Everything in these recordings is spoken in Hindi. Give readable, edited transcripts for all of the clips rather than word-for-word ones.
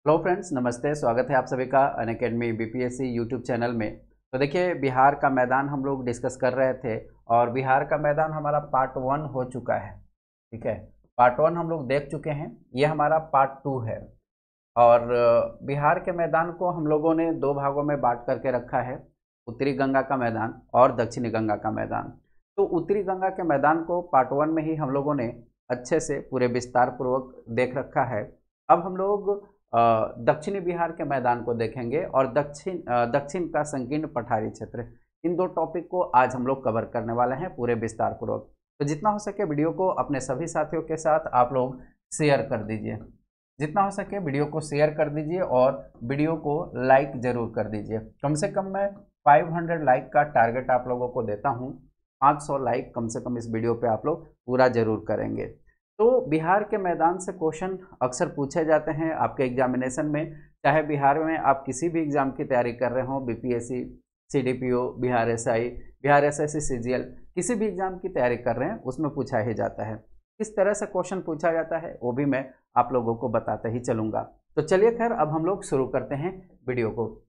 हेलो फ्रेंड्स, नमस्ते। स्वागत है आप सभी का अनअकैडमी बीपीएससी यूट्यूब चैनल में। तो देखिए, बिहार का मैदान हम लोग डिस्कस कर रहे थे और बिहार का मैदान हमारा पार्ट 1 हो चुका है। ठीक है, पार्ट 1 हम लोग देख चुके हैं। ये हमारा पार्ट 2 है। और बिहार के मैदान को हम लोगों ने दो भागों में बांट करके रखा है, उत्तरी गंगा का मैदान और दक्षिणी गंगा का मैदान। तो उत्तरी गंगा के मैदान को पार्ट 1 में ही हम लोगों ने अच्छे से पूरे विस्तार पूर्वक देख रखा है। अब हम लोग दक्षिणी बिहार के मैदान को देखेंगे और दक्षिण का संकीर्ण पठारी क्षेत्र। इन दो टॉपिक को आज हम लोग कवर करने वाले हैं पूरे विस्तार पूर्वक। तो जितना हो सके वीडियो को अपने सभी साथियों के साथ आप लोग शेयर कर दीजिए। जितना हो सके वीडियो को शेयर कर दीजिए और वीडियो को लाइक ज़रूर कर दीजिए। कम से कम मैं 500 लाइक का टारगेट आप लोगों को देता हूँ। 500 लाइक कम से कम इस वीडियो पे आप लोग पूरा ज़रूर करेंगे। तो बिहार के मैदान से क्वेश्चन अक्सर पूछे जाते हैं आपके एग्जामिनेशन में। चाहे बिहार में आप किसी भी एग्ज़ाम की तैयारी कर रहे हो, BPSC, CDPO, Bihar SI, Bihar SSC, CGL, किसी भी एग्ज़ाम की तैयारी कर रहे हैं उसमें पूछा ही जाता है। किस तरह से क्वेश्चन पूछा जाता है वो भी मैं आप लोगों को बताते ही चलूँगा। तो चलिए खैर, अब हम लोग शुरू करते हैं वीडियो को।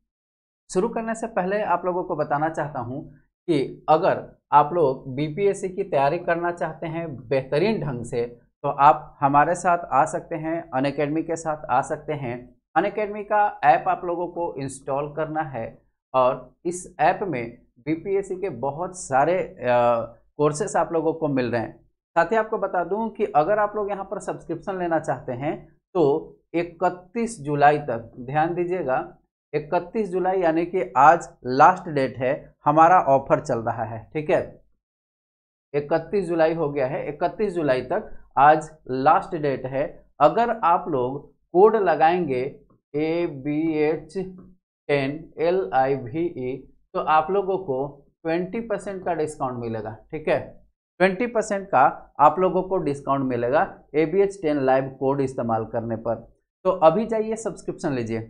शुरू करने से पहले आप लोगों को बताना चाहता हूं कि अगर आप लोग बीपीएससी की तैयारी करना चाहते हैं बेहतरीन ढंग से, तो आप हमारे साथ आ सकते हैं, अनअकैडमी के साथ आ सकते हैं। अनअकैडमी का ऐप आप लोगों को इंस्टॉल करना है और इस ऐप में बीपीएससी के बहुत सारे कोर्सेस आप लोगों को मिल रहे हैं। साथ ही आपको बता दूं कि अगर आप लोग यहाँ पर सब्सक्रिप्शन लेना चाहते हैं तो 31 जुलाई तक, ध्यान दीजिएगा, 31 जुलाई यानी कि आज लास्ट डेट है, हमारा ऑफर चल रहा है। ठीक है, 31 जुलाई हो गया है, 31 जुलाई तक आज लास्ट डेट है। अगर आप लोग कोड लगाएंगे ABH10LIVE तो आप लोगों को 20% का डिस्काउंट मिलेगा। ठीक है, 20% का आप लोगों को डिस्काउंट मिलेगा ABH10 लाइव कोड इस्तेमाल करने पर। तो अभी जाइए सब्सक्रिप्शन लीजिए।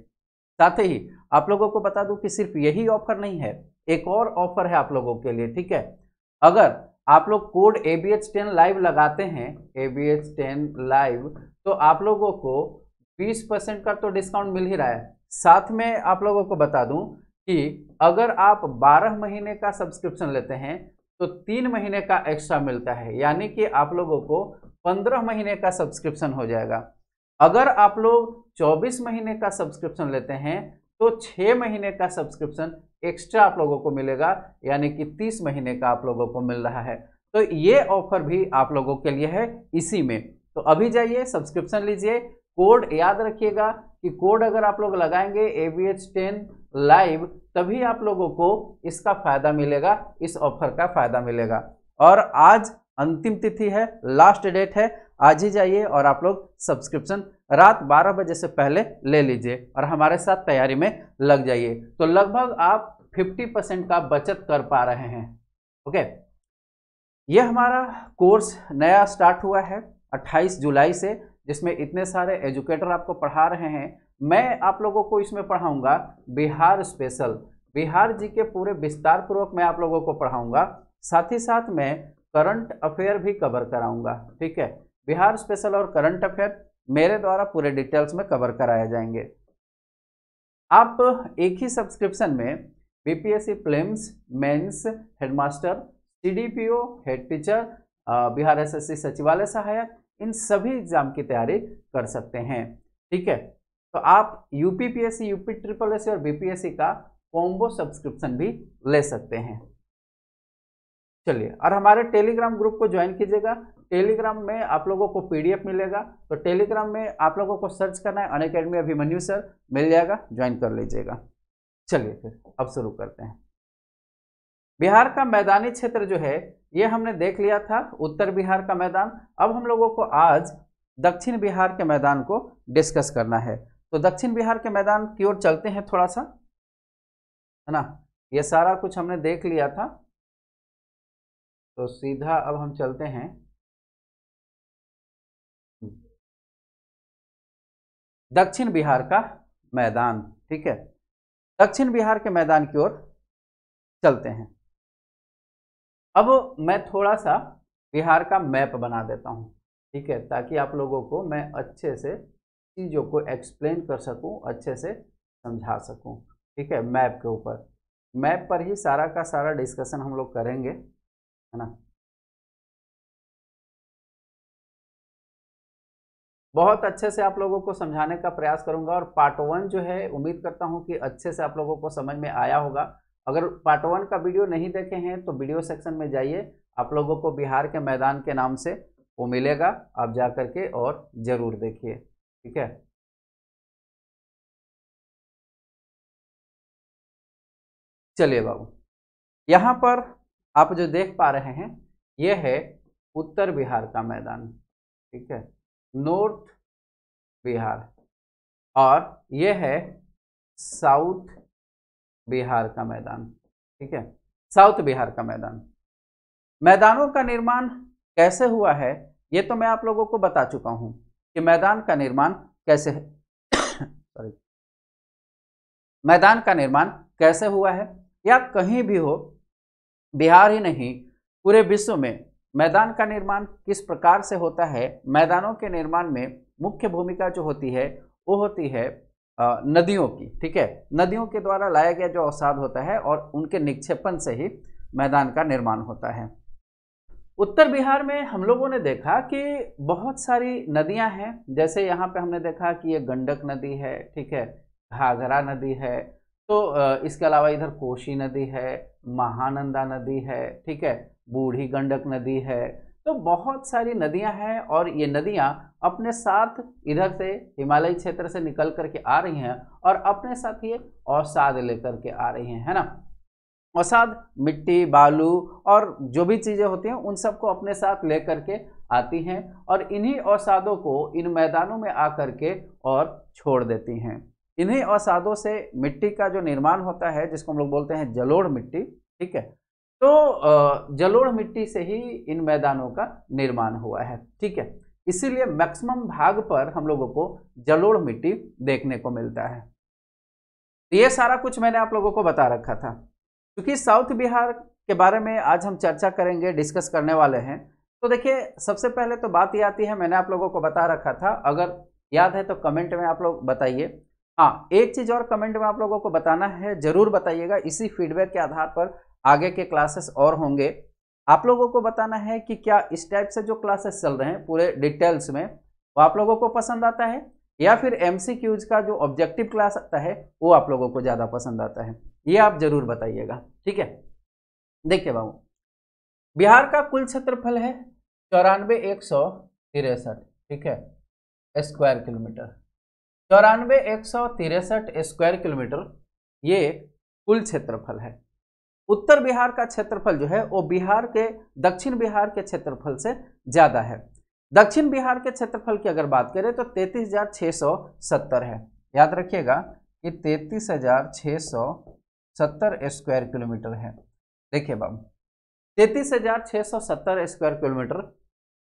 साथ ही आप लोगों को बता दूं कि सिर्फ यही ऑफर नहीं है, एक और ऑफर है आप लोगों के लिए। ठीक है, अगर आप लोग कोड ABH10 लाइव लगाते हैं, ABH10 लाइव, तो आप लोगों को 20% का तो डिस्काउंट मिल ही रहा है। साथ में आप लोगों को बता दूं कि अगर आप 12 महीने का सब्सक्रिप्शन लेते हैं तो 3 महीने का एक्स्ट्रा मिलता है, यानी कि आप लोगों को 15 महीने का सब्सक्रिप्शन हो जाएगा। अगर आप लोग 24 महीने का सब्सक्रिप्शन लेते हैं तो 6 महीने का सब्सक्रिप्शन एक्स्ट्रा आप लोगों को मिलेगा, यानी कि 30 महीने का आप लोगों को मिल रहा है। तो ये ऑफर भी आप लोगों के लिए है इसी में। तो अभी जाइए सब्सक्रिप्शन लीजिए। कोड याद रखिएगा कि कोड अगर आप लोग लगाएंगे ABH10 लाइव तभी आप लोगों को इसका फायदा मिलेगा, इस ऑफर का फायदा मिलेगा। और आज अंतिम तिथि है, लास्ट डेट है। आज ही जाइए और आप लोग सब्सक्रिप्शन रात 12 बजे से पहले ले लीजिए और हमारे साथ तैयारी में लग जाइए। तो लगभग आप 50% का बचत कर पा रहे हैं। ओके, ये हमारा कोर्स नया स्टार्ट हुआ है 28 जुलाई से, जिसमें इतने सारे एजुकेटर आपको पढ़ा रहे हैं। मैं आप लोगों को इसमें पढ़ाऊंगा बिहार स्पेशल, बिहार जी के पूरे विस्तार पूर्वक मैं आप लोगों को पढ़ाऊंगा। साथ ही साथ मैं करंट अफेयर भी कवर कराऊंगा। ठीक है, बिहार स्पेशल और करंट अफेयर मेरे द्वारा पूरे डिटेल्स में कवर कराए जाएंगे। आप एक ही सब्सक्रिप्शन में BPSC prelims, mains, headmaster, CDPO, head teacher, Bihar SSC सचिवालय सहायक, इन सभी एग्जाम की तैयारी कर सकते हैं। ठीक है, तो आप यूपीपीएससी, यूपी ट्रिपल एस और बीपीएससी का कॉम्बो सब्सक्रिप्शन भी ले सकते हैं। चलिए, और हमारे टेलीग्राम ग्रुप को ज्वाइन कीजिएगा। टेलीग्राम में आप लोगों को पीडीएफ मिलेगा, तो टेलीग्राम में आप लोगों को सर्च करना है अनअकैडमी अभिमन्यु सर, मिल जाएगा, ज्वाइन कर लीजिएगा। चलिए फिर अब शुरू करते हैं। बिहार का मैदानी क्षेत्र जो है ये हमने देख लिया था, उत्तर बिहार का मैदान। अब हम लोगों को आज दक्षिण बिहार के मैदान को डिस्कस करना है। तो दक्षिण बिहार के मैदान की ओर चलते हैं थोड़ा सा, है ना। ये सारा कुछ हमने देख लिया था, तो सीधा अब हम चलते हैं दक्षिण बिहार का मैदान। ठीक है, दक्षिण बिहार के मैदान की ओर चलते हैं। अब मैं थोड़ा सा बिहार का मैप बना देता हूं, ठीक है, ताकि आप लोगों को मैं अच्छे से चीज़ों को एक्सप्लेन कर सकूं, अच्छे से समझा सकूं। ठीक है, मैप के ऊपर, मैप पर ही सारा का सारा डिस्कशन हम लोग करेंगे, है ना। बहुत अच्छे से आप लोगों को समझाने का प्रयास करूंगा, और पार्ट 1 जो है उम्मीद करता हूं कि अच्छे से आप लोगों को समझ में आया होगा। अगर पार्ट 1 का वीडियो नहीं देखे हैं तो वीडियो सेक्शन में जाइए, आप लोगों को बिहार के मैदान के नाम से वो मिलेगा, आप जा करके और जरूर देखिए। ठीक है, चलिए बाबू, यहाँ पर आप जो देख पा रहे हैं ये है उत्तर बिहार का मैदान। ठीक है, नॉर्थ बिहार, और ये है साउथ बिहार का मैदान। ठीक है, साउथ बिहार का मैदान। मैदानों का निर्माण कैसे हुआ है ये तो मैं आप लोगों को बता चुका हूं कि मैदान का निर्माण कैसे सॉरी, मैदान का निर्माण कैसे हुआ है, या कहीं भी हो, बिहार ही नहीं पूरे विश्व में मैदान का निर्माण किस प्रकार से होता है। मैदानों के निर्माण में मुख्य भूमिका जो होती है वो होती है नदियों की। ठीक है, नदियों के द्वारा लाया गया जो अवसाद होता है और उनके निक्षेपण से ही मैदान का निर्माण होता है। उत्तर बिहार में हम लोगों ने देखा कि बहुत सारी नदियां हैं, जैसे यहाँ पे हमने देखा कि ये गंडक नदी है, ठीक है, घाघरा नदी है, तो इसके अलावा इधर कोसी नदी है, महानंदा नदी है, ठीक है, बूढ़ी गंडक नदी है। तो बहुत सारी नदियां हैं, और ये नदियां अपने साथ इधर से हिमालयी क्षेत्र से निकल करके आ रही हैं, और अपने साथ ये अवसाद लेकर के आ रही हैं, है ना। अवसाद मिट्टी, बालू और जो भी चीज़ें होती हैं उन सबको अपने साथ ले करके आती हैं, और इन्हीं अवसादों को इन मैदानों में आकर के और छोड़ देती हैं। इन्हीं अवसादों से मिट्टी का जो निर्माण होता है, जिसको हम लोग बोलते हैं जलोढ़ मिट्टी। ठीक है, तो जलोढ़ मिट्टी से ही इन मैदानों का निर्माण हुआ है। ठीक है, इसीलिए मैक्सिमम भाग पर हम लोगों को जलोढ़ मिट्टी देखने को मिलता है। ये सारा कुछ मैंने आप लोगों को बता रखा था। क्योंकि साउथ बिहार के बारे में आज हम चर्चा करेंगे, डिस्कस करने वाले हैं, तो देखिए सबसे पहले तो बात ये आती है, मैंने आप लोगों को बता रखा था, अगर याद है तो कमेंट में आप लोग बताइए। हाँ, एक चीज़ और कमेंट में आप लोगों को बताना है, जरूर बताइएगा, इसी फीडबैक के आधार पर आगे के क्लासेस और होंगे। आप लोगों को बताना है कि क्या इस टाइप से जो क्लासेस चल रहे हैं पूरे डिटेल्स में वो आप लोगों को पसंद आता है, या फिर MCQs का जो ऑब्जेक्टिव क्लास आता है वो आप लोगों को ज़्यादा पसंद आता है, ये आप जरूर बताइएगा। ठीक है, देखिए बाबू, बिहार का कुल क्षेत्रफल है 94,163, ठीक है, स्क्वायर किलोमीटर। 94,163 स्क्वायर किलोमीटर ये कुल क्षेत्रफल है। उत्तर बिहार का क्षेत्रफल जो है वो बिहार के, दक्षिण बिहार के क्षेत्रफल से ज़्यादा है। दक्षिण बिहार के क्षेत्रफल की अगर बात करें तो 33,670 है। याद रखिएगा कि 33,670 स्क्वायर किलोमीटर है। देखिए बाबू, 33,670 स्क्वायर किलोमीटर।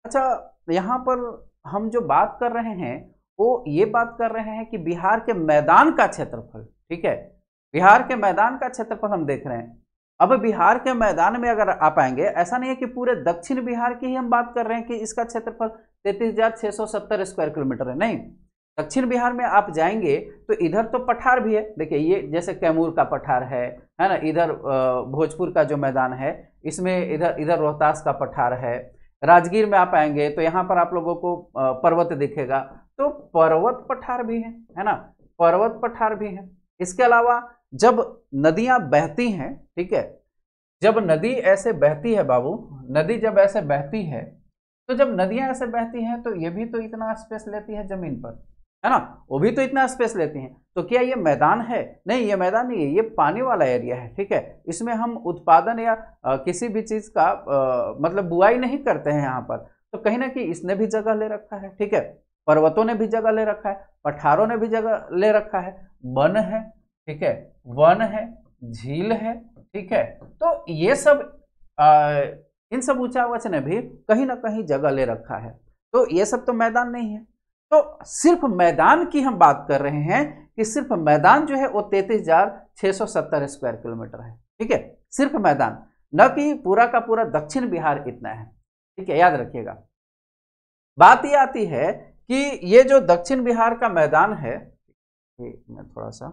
अच्छा, यहाँ पर हम जो बात कर रहे हैं वो ये बात कर रहे हैं कि बिहार के मैदान का क्षेत्रफल। ठीक है, बिहार के मैदान का क्षेत्रफल हम देख रहे हैं। अब बिहार के मैदान में अगर आप आएंगे, ऐसा नहीं है कि पूरे दक्षिण बिहार की ही हम बात कर रहे हैं कि इसका क्षेत्रफल 33,670 स्क्वायर किलोमीटर है, नहीं। दक्षिण बिहार में आप जाएंगे तो इधर तो पठार भी है। देखिए, ये जैसे कैमूर का पठार है ना, इधर भोजपुर का जो मैदान है इसमें इधर इधर रोहतास का पठार है। राजगीर में आप आएंगे तो यहाँ पर आप लोगों को पर्वत दिखेगा, तो पर्वत पठार भी है ना, पर्वत पठार भी है। इसके अलावा जब नदियां बहती हैं, ठीक है, जब नदी ऐसे बहती है बाबू, नदी जब ऐसे बहती है, तो जब नदियां ऐसे बहती हैं तो ये भी तो इतना स्पेस लेती है जमीन पर, है ना, वो भी तो इतना स्पेस लेती हैं। तो क्या ये मैदान है? नहीं, ये मैदान नहीं है, ये पानी वाला एरिया है। ठीक है, इसमें हम उत्पादन या किसी भी चीज का मतलब बुआई नहीं करते हैं यहाँ पर, तो कहीं ना कहीं इसने भी जगह ले रखा है। ठीक है, पर्वतों ने भी जगह ले रखा है, पठारों ने भी जगह ले रखा है, वन है, ठीक है, वन है, झील है, ठीक है, तो ये सब इन सब ऊंचावच ने भी कहीं ना कहीं जगह ले रखा है। तो ये सब तो मैदान नहीं है। तो सिर्फ मैदान की हम बात कर रहे हैं कि सिर्फ मैदान जो है वो 33,670 स्क्वायर किलोमीटर है। ठीक है, सिर्फ मैदान, न कि पूरा का पूरा दक्षिण बिहार इतना है। ठीक है, याद रखिएगा। बात ये आती है कि ये जो दक्षिण बिहार का मैदान है, मैं थोड़ा सा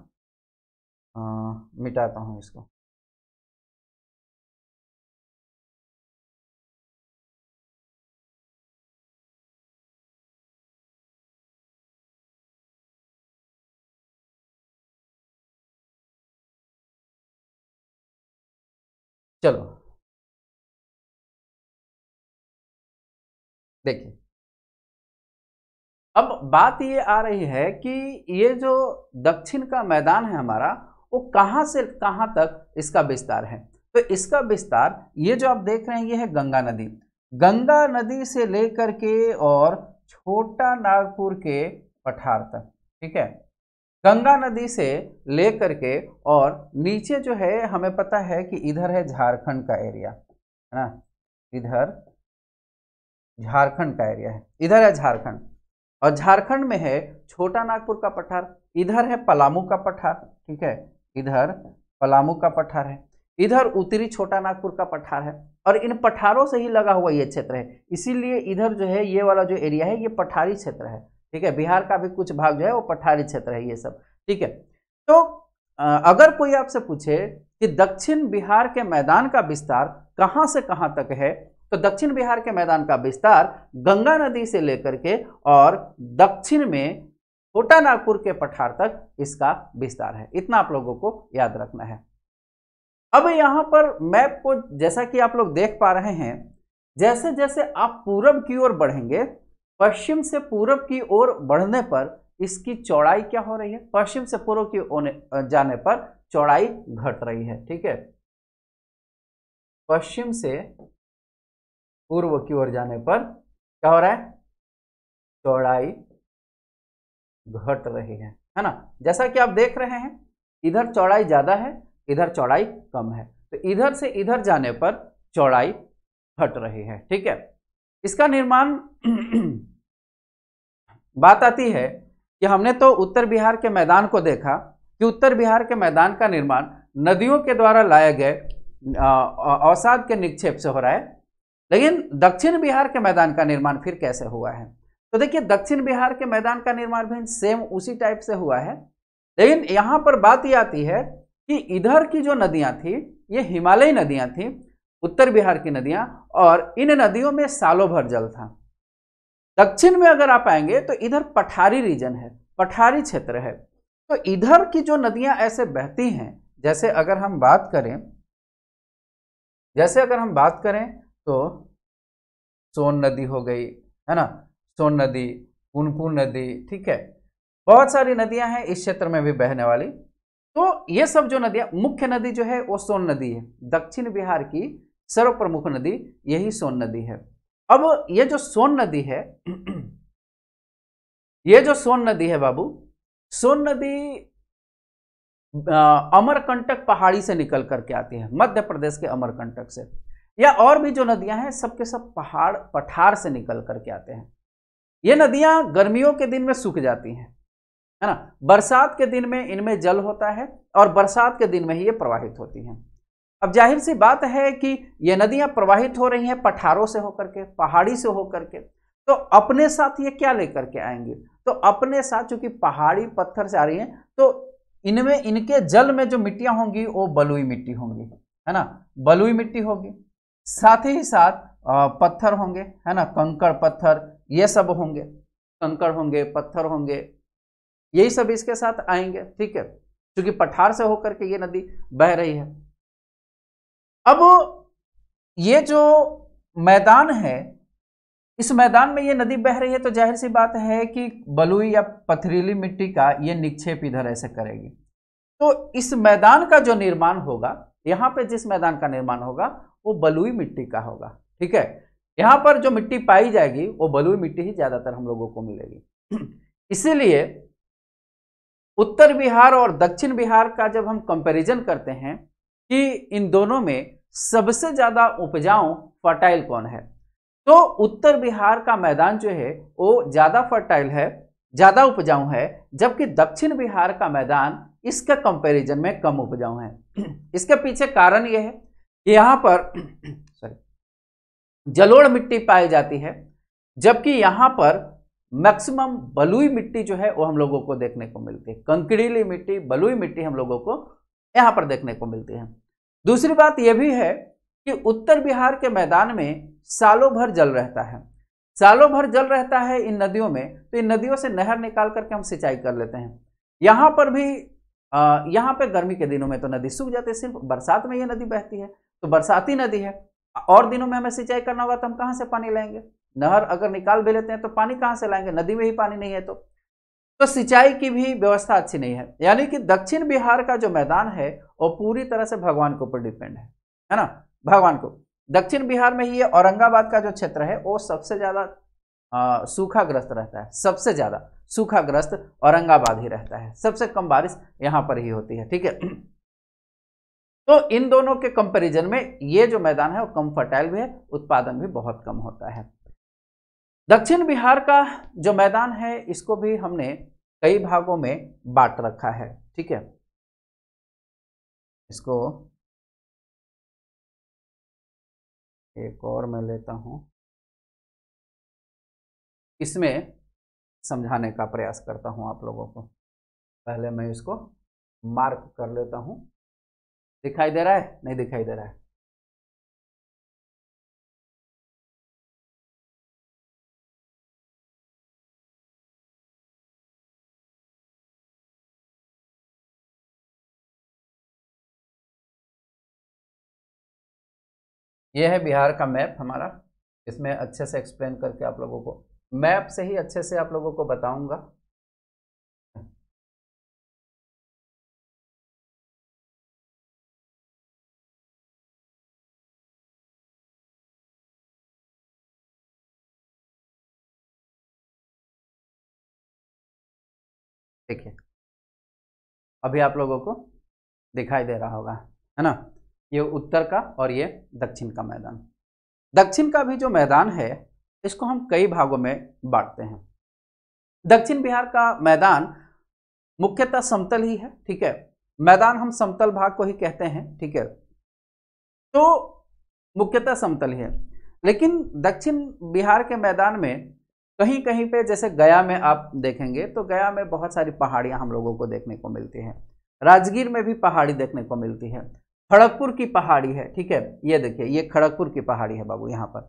मिटाता हूं इसको। चलो देखिए, अब बात ये आ रही है कि ये जो दक्षिण का मैदान है हमारा, वो कहां से कहां तक इसका विस्तार है। तो इसका विस्तार ये जो आप देख रहे हैं ये है गंगा नदी। गंगा नदी से लेकर के और छोटा नागपुर के पठार तक, ठीक है। गंगा नदी से लेकर के और नीचे जो है हमें पता है कि इधर है झारखंड का एरिया, है ना, इधर झारखंड का एरिया है, इधर है झारखंड, और झारखंड में है छोटा नागपुर का पठार, इधर है पलामू का पठार, ठीक है, इधर पलामू का पठार है, इधर उत्तरी छोटा नागपुर का पठार है, और इन पठारों से ही लगा हुआ ये क्षेत्र है। इसीलिए इधर जो है ये वाला जो एरिया है ये पठारी क्षेत्र है, ठीक है। बिहार का भी कुछ भाग जो है वो पठारी क्षेत्र है ये सब, ठीक है। तो अगर कोई आपसे पूछे कि दक्षिण बिहार के मैदान का विस्तार कहां से कहां तक है, तो दक्षिण बिहार के मैदान का विस्तार गंगा नदी से लेकर के और दक्षिण में छोटा नागपुर के पठार तक इसका विस्तार है। इतना आप लोगों को याद रखना है। अब यहां पर मैप को जैसा कि आप लोग देख पा रहे हैं, जैसे जैसे आप पूरब की ओर बढ़ेंगे, पश्चिम से पूरब की ओर बढ़ने पर इसकी चौड़ाई क्या हो रही है, पश्चिम से पूर्व की ओर जाने पर चौड़ाई घट रही है, ठीक है। पश्चिम से पूर्व की ओर जाने पर क्या हो रहा है, चौड़ाई घट रही है ना। जैसा कि आप देख रहे हैं इधर चौड़ाई ज्यादा है, इधर चौड़ाई कम है, तो इधर से इधर जाने पर चौड़ाई घट रही है, ठीक है। इसका निर्माण बात आती है कि हमने तो उत्तर बिहार के मैदान को देखा कि उत्तर बिहार के मैदान का निर्माण नदियों के द्वारा लाए गए अवसाद के निक्षेप से हो रहा है, लेकिन दक्षिण बिहार के मैदान का निर्माण फिर कैसे हुआ है। तो देखिए दक्षिण बिहार के मैदान का निर्माण भी सेम उसी टाइप से हुआ है, लेकिन यहां पर बात यह आती है कि इधर की जो नदियां थी ये हिमालयी नदियां थी, उत्तर बिहार की नदियां, और इन नदियों में सालों भर जल था। दक्षिण में अगर आप आएंगे तो इधर पठारी रीजन है, पठारी क्षेत्र है, तो इधर की जो नदियां ऐसे बहती हैं, जैसे अगर हम बात करें तो सोन नदी हो गई, है ना, सोन नदी, पुनपुन नदी, ठीक है, बहुत सारी नदियां हैं इस क्षेत्र में भी बहने वाली। तो ये सब जो नदियां, मुख्य नदी जो है वो सोन नदी है, दक्षिण बिहार की सर्व प्रमुख नदी यही सोन नदी है। अब ये जो सोन नदी है ये जो सोन नदी है बाबू, सोन नदी अमरकंटक पहाड़ी से निकल करके आती है, मध्य प्रदेश के अमरकंटक से, या और भी जो नदियां हैं सबके सब पहाड़ पठार से निकल करके आते हैं। ये नदियां गर्मियों के दिन में सूख जाती हैं, है ना, बरसात के दिन में इनमें जल होता है और बरसात के दिन में ही ये प्रवाहित होती हैं। अब जाहिर सी बात है कि ये नदियां प्रवाहित हो रही हैं पठारों से होकर के, पहाड़ी से होकर के, तो अपने साथ ये क्या लेकर के आएंगे, तो अपने साथ चूंकि पहाड़ी पत्थर से आ रही हैं तो इनमें, इनके जल में जो मिट्टियां होंगी वो बलुई मिट्टी होंगी, है ना, बलुई मिट्टी होगी, साथ ही साथ पत्थर होंगे, है ना, कंकड़ पत्थर ये सब होंगे, कंकड़ होंगे, पत्थर होंगे, यही सब इसके साथ आएंगे, ठीक है, क्योंकि पठार से होकर के ये नदी बह रही है। अब ये जो मैदान है, इस मैदान में ये नदी बह रही है, तो जाहिर सी बात है कि बलुई या पथरीली मिट्टी का ये निक्षेप इधर ऐसे करेगी। तो इस मैदान का जो निर्माण होगा, यहाँ पे जिस मैदान का निर्माण होगा वो बलुई मिट्टी का होगा, ठीक है। यहाँ पर जो मिट्टी पाई जाएगी वो बलुई मिट्टी ही ज्यादातर हम लोगों को मिलेगी। इसीलिए उत्तर बिहार और दक्षिण बिहार का जब हम कंपैरिजन करते हैं कि इन दोनों में सबसे ज्यादा उपजाऊ फर्टाइल कौन है, तो उत्तर बिहार का मैदान जो है वो ज्यादा फर्टाइल है, ज्यादा उपजाऊ है, जबकि दक्षिण बिहार का मैदान इसके कंपैरिजन में कम उपजाऊ है। इसके पीछे कारण यह है कि यहाँ पर जलोढ़ मिट्टी पाई जाती है, जबकि यहाँ पर मैक्सिमम बलुई मिट्टी जो है वो हम लोगों को देखने को मिलती है। कंकड़ीली मिट्टी, बलुई मिट्टी हम लोगों को यहाँ पर देखने को मिलती है। दूसरी बात यह भी है कि उत्तर बिहार के मैदान में सालों भर जल रहता है। सालों भर जल रहता है इन नदियों में, तो इन नदियों से नहर निकाल करके हम सिंचाई कर लेते हैं। यहाँ पर भी यहाँ पे गर्मी के दिनों में तो नदी सूख जाती है, सिर्फ बरसात में ये नदी बहती है, तो बरसाती नदी है। और दिनों में हमें सिंचाई करना होगा तो हम कहाँ से पानी लाएंगे? नहर अगर निकाल भी लेते हैं तो पानी कहाँ से लाएंगे? नदी में ही पानी नहीं है। तो सिंचाई की भी व्यवस्था अच्छी नहीं है। यानी कि दक्षिण बिहार का जो मैदान है वो पूरी तरह से भगवान के ऊपर डिपेंड है ना, भगवान को। दक्षिण बिहार में ये औरंगाबाद का जो क्षेत्र है वो सबसे ज्यादा सूखाग्रस्त रहता है। सबसे ज्यादा सूखाग्रस्त औरंगाबाद ही रहता है, सबसे कम बारिश यहाँ पर ही होती है, ठीक है। तो इन दोनों के कंपैरिजन में ये जो मैदान है वो कम फर्टाइल भी है, उत्पादन भी बहुत कम होता है। दक्षिण बिहार का जो मैदान है इसको भी हमने कई भागों में बांट रखा है, ठीक है। इसको एक और मैं लेता हूं, इसमें समझाने का प्रयास करता हूं आप लोगों को। पहले मैं इसको मार्क कर लेता हूं। दिखाई दे रहा है? नहीं दिखाई दे रहा है? यह है बिहार का मैप हमारा। इसमें अच्छे से एक्सप्लेन करके आप लोगों को, मैप से ही अच्छे से आप लोगों को बताऊंगा। देखिए अभी आप लोगों को दिखाई दे रहा होगा, है ना, ये उत्तर का और ये दक्षिण का मैदान। दक्षिण का भी जो मैदान है इसको हम कई भागों में बांटते हैं। दक्षिण बिहार का मैदान मुख्यतः समतल ही है, ठीक है। मैदान हम समतल भाग को ही कहते हैं, ठीक है। तो मुख्यतः समतल ही है, लेकिन दक्षिण बिहार के मैदान में कहीं कहीं पे, जैसे गया में आप देखेंगे तो गया में बहुत सारी पहाड़ियां हम लोगों को देखने को मिलती हैं। राजगीर में भी पहाड़ी देखने को मिलती है। खड़गपुर की पहाड़ी है, ठीक है। ये देखिए ये खड़गपुर की पहाड़ी है बाबू, यहाँ पर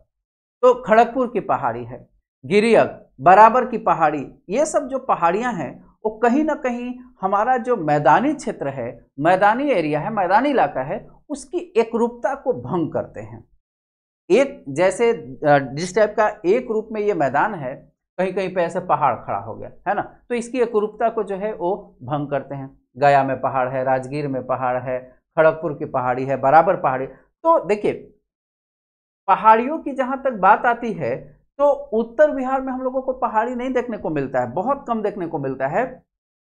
तो खड़गपुर की पहाड़ी है। गिरियक, बराबर की पहाड़ी, ये सब जो पहाड़ियां हैं वो कहीं ना कहीं हमारा जो मैदानी क्षेत्र है, मैदानी एरिया है, मैदानी इलाका है, उसकी एकरूपता को भंग करते हैं। एक जैसे जिस टाइप का एक रूप में ये मैदान है, कहीं कहीं पे ऐसे पहाड़ खड़ा हो गया है ना, तो इसकी एकरूपता को जो है वो भंग करते हैं। गया में पहाड़ है, राजगीर में पहाड़ है, खड़गपुर की पहाड़ी है, बराबर पहाड़ी। तो देखिए पहाड़ियों की जहां तक बात आती है तो उत्तर बिहार में हम लोगों को पहाड़ी नहीं देखने को मिलता है, बहुत कम देखने को मिलता है।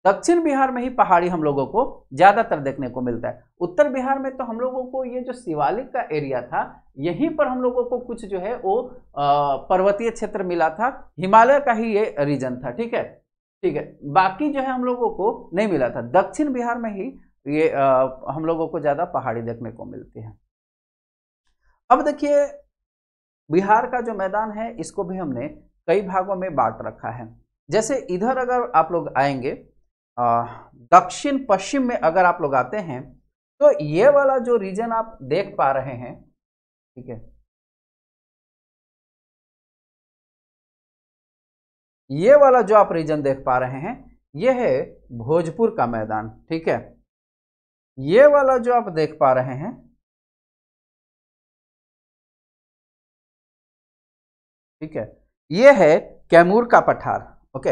दक्षिण बिहार में ही पहाड़ी हम लोगों को ज्यादातर देखने को मिलता है। उत्तर बिहार में तो हम लोगों को ये जो शिवालिक का एरिया था, यहीं पर हम लोगों को कुछ जो है वो पर्वतीय क्षेत्र मिला था, हिमालय का ही ये रीजन था, ठीक है, ठीक है। बाकी जो है हम लोगों को नहीं मिला था। दक्षिण बिहार में ही ये हम लोगों को ज्यादा पहाड़ी देखने को मिलती है। अब देखिए बिहार का जो मैदान है इसको भी हमने कई भागों में बांट रखा है। जैसे इधर अगर आप लोग आएंगे, दक्षिण पश्चिम में अगर आप लोग आते हैं तो ये वाला जो रीजन आप देख पा रहे हैं, ठीक है, ये वाला जो आप रीजन देख पा रहे हैं ये है भोजपुर का मैदान, ठीक है। ये वाला जो आप देख पा रहे हैं ठीक है, ये है कैमूर का पठार, ओके।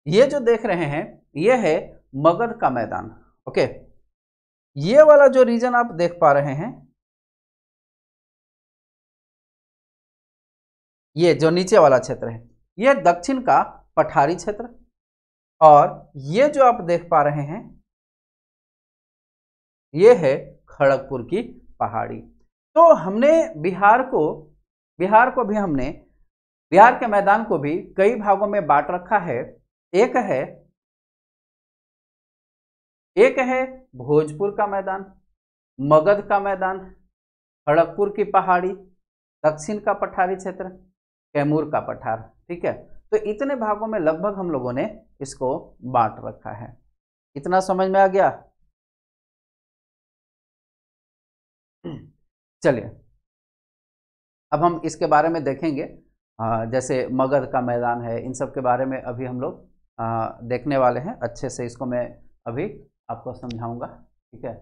ये जो देख रहे हैं ये है मगध का मैदान, ओके। ये वाला जो रीजन आप देख पा रहे हैं, ये जो नीचे वाला क्षेत्र है ये दक्षिण का पठारी क्षेत्र, और ये जो आप देख पा रहे हैं ये है खड़गपुर की पहाड़ी। तो हमने बिहार को भी हमने बिहार के मैदान को भी कई भागों में बांट रखा है। एक है एक है भोजपुर का मैदान, मगध का मैदान, खड़गपुर की पहाड़ी, दक्षिण का पठारी क्षेत्र, कैमूर का पठार। ठीक है, तो इतने भागों में लगभग हम लोगों ने इसको बांट रखा है। इतना समझ में आ गया? चलिए अब हम इसके बारे में देखेंगे। जैसे मगध का मैदान है, इन सब के बारे में अभी हम लोग देखने वाले हैं। अच्छे से इसको मैं अभी आपको समझाऊंगा। ठीक है,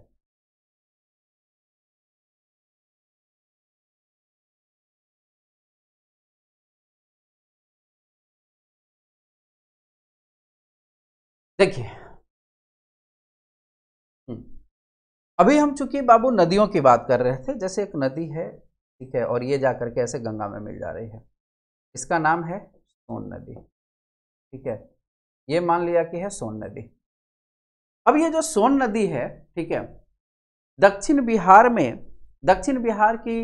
देखिए अभी हम चूंकि बाबू नदियों की बात कर रहे थे। जैसे एक नदी है, ठीक है, और ये जा करके ऐसे गंगा में मिल जा रही है, इसका नाम है सोन नदी। ठीक है, ये मान लिया कि है सोन नदी। अब ये जो सोन नदी है, ठीक है, दक्षिण बिहार की